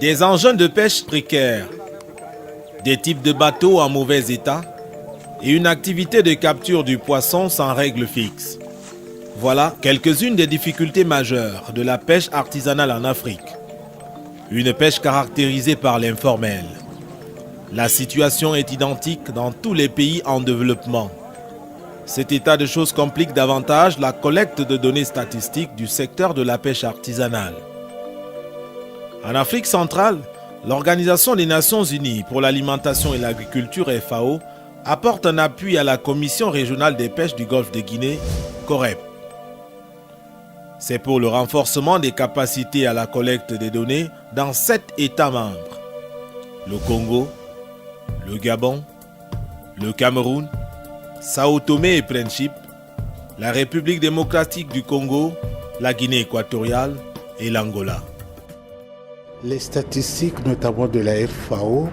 Des engins de pêche précaires, des types de bateaux en mauvais état et une activité de capture du poisson sans règles fixes. Voilà quelques-unes des difficultés majeures de la pêche artisanale en Afrique. Une pêche caractérisée par l'informel. La situation est identique dans tous les pays en développement. Cet état de choses complique davantage la collecte de données statistiques du secteur de la pêche artisanale. En Afrique centrale, l'Organisation des Nations Unies pour l'alimentation et l'agriculture FAO apporte un appui à la Commission régionale des pêches du Golfe de Guinée, COREP. C'est pour le renforcement des capacités à la collecte des données dans 7 États membres. Le Congo, le Gabon, le Cameroun, Sao Tomé et Principe, la République démocratique du Congo, la Guinée équatoriale et l'Angola. Les statistiques, notamment de la FAO,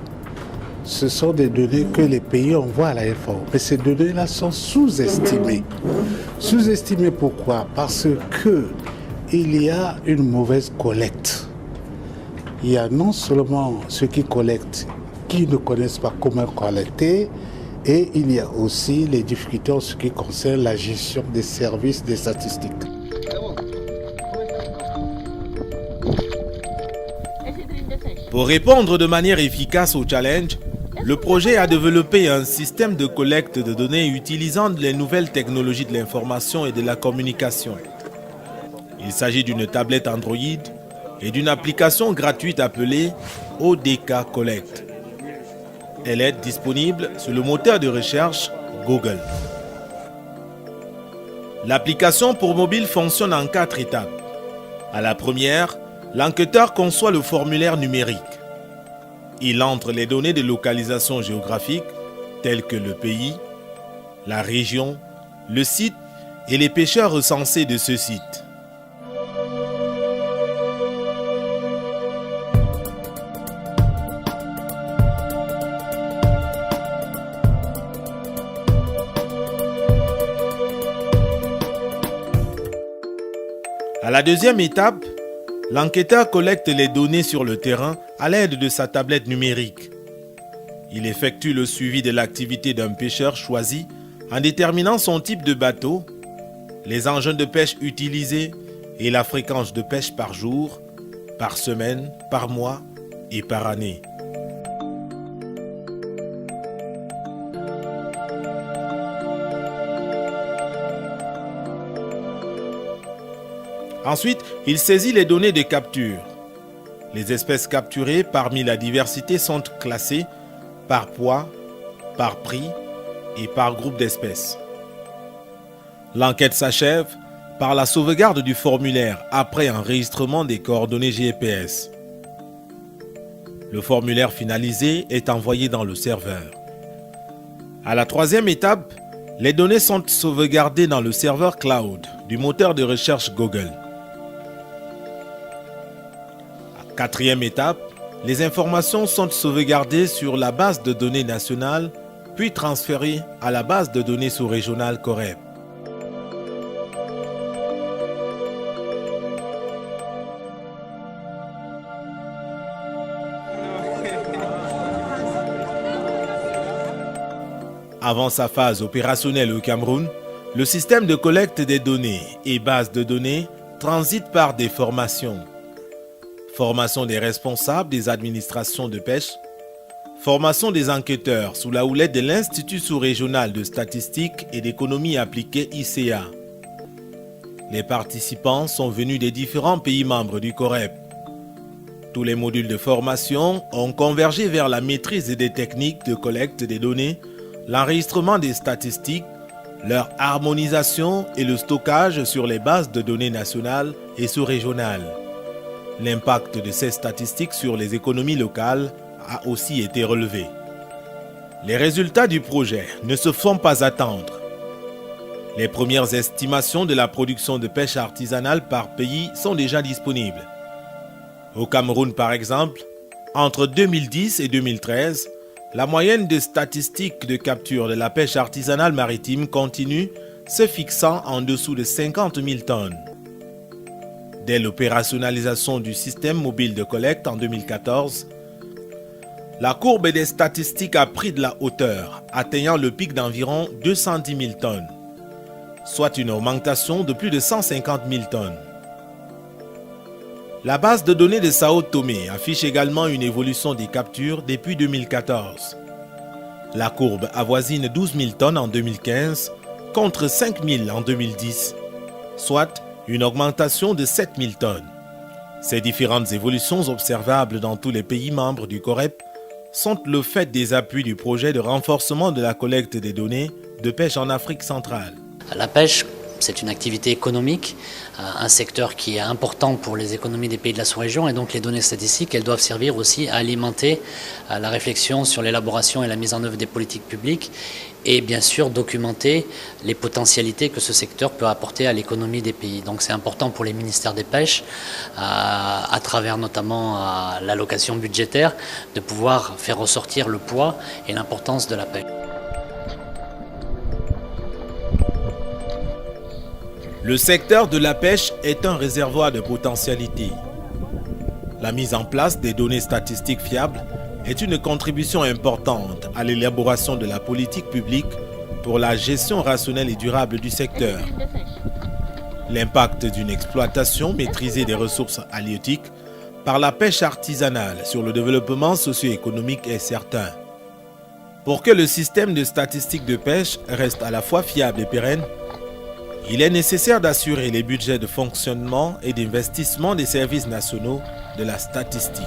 ce sont des données que les pays envoient à la FAO. Mais ces données-là sont sous-estimées. Sous-estimées pourquoi? Parce qu'il y a une mauvaise collecte. Il y a non seulement ceux qui collectent, qui ne connaissent pas comment collecter, et il y a aussi les difficultés en ce qui concerne la gestion des services des statistiques. Pour répondre de manière efficace au challenge, le projet a développé un système de collecte de données utilisant les nouvelles technologies de l'information et de la communication. Il s'agit d'une tablette Android et d'une application gratuite appelée ODK Collect. Elle est disponible sur le moteur de recherche Google. L'application pour mobile fonctionne en 4 étapes. À la première, l'enquêteur conçoit le formulaire numérique. Il entre les données de localisation géographique telles que le pays, la région, le site et les pêcheurs recensés de ce site. À la deuxième étape, l'enquêteur collecte les données sur le terrain à l'aide de sa tablette numérique. Il effectue le suivi de l'activité d'un pêcheur choisi en déterminant son type de bateau, les engins de pêche utilisés et la fréquence de pêche par jour, par semaine, par mois et par année. Ensuite, il saisit les données de capture. Les espèces capturées parmi la diversité sont classées par poids, par prix et par groupe d'espèces. L'enquête s'achève par la sauvegarde du formulaire après enregistrement des coordonnées GPS. Le formulaire finalisé est envoyé dans le serveur. À la troisième étape, les données sont sauvegardées dans le serveur cloud du moteur de recherche Google. Quatrième étape, les informations sont sauvegardées sur la base de données nationale, puis transférées à la base de données sous-régionale COREP. Avant sa phase opérationnelle au Cameroun, le système de collecte des données et base de données transite par des formations. Formation des responsables des administrations de pêche, formation des enquêteurs sous la houlette de l'Institut sous-régional de statistique et d'économie appliquée ICA. Les participants sont venus des différents pays membres du COREP. Tous les modules de formation ont convergé vers la maîtrise des techniques de collecte des données, l'enregistrement des statistiques, leur harmonisation et le stockage sur les bases de données nationales et sous-régionales. L'impact de ces statistiques sur les économies locales a aussi été relevé. Les résultats du projet ne se font pas attendre. Les premières estimations de la production de pêche artisanale par pays sont déjà disponibles. Au Cameroun, par exemple, entre 2010 et 2013, la moyenne de statistiques de capture de la pêche artisanale maritime continue se fixant en dessous de 50 000 tonnes. Dès l'opérationnalisation du système mobile de collecte en 2014, la courbe des statistiques a pris de la hauteur, atteignant le pic d'environ 210 000 tonnes, soit une augmentation de plus de 150 000 tonnes. La base de données de Sao Tomé affiche également une évolution des captures depuis 2014. La courbe avoisine 12 000 tonnes en 2015 contre 5 000 en 2010, soit une augmentation de 7 000 tonnes. Ces différentes évolutions observables dans tous les pays membres du COREP sont le fait des appuis du projet de renforcement de la collecte des données de pêche en Afrique centrale. La pêche, c'est une activité économique, un secteur qui est important pour les économies des pays de la sous-région, et donc les données statistiques, elles doivent servir aussi à alimenter la réflexion sur l'élaboration et la mise en œuvre des politiques publiques, et bien sûr documenter les potentialités que ce secteur peut apporter à l'économie des pays. Donc c'est important pour les ministères des pêches, à travers notamment l'allocation budgétaire, de pouvoir faire ressortir le poids et l'importance de la pêche. Le secteur de la pêche est un réservoir de potentialités. La mise en place des données statistiques fiables est une contribution importante à l'élaboration de la politique publique pour la gestion rationnelle et durable du secteur. L'impact d'une exploitation maîtrisée des ressources halieutiques par la pêche artisanale sur le développement socio-économique est certain. Pour que le système de statistiques de pêche reste à la fois fiable et pérenne, il est nécessaire d'assurer les budgets de fonctionnement et d'investissement des services nationaux de la statistique.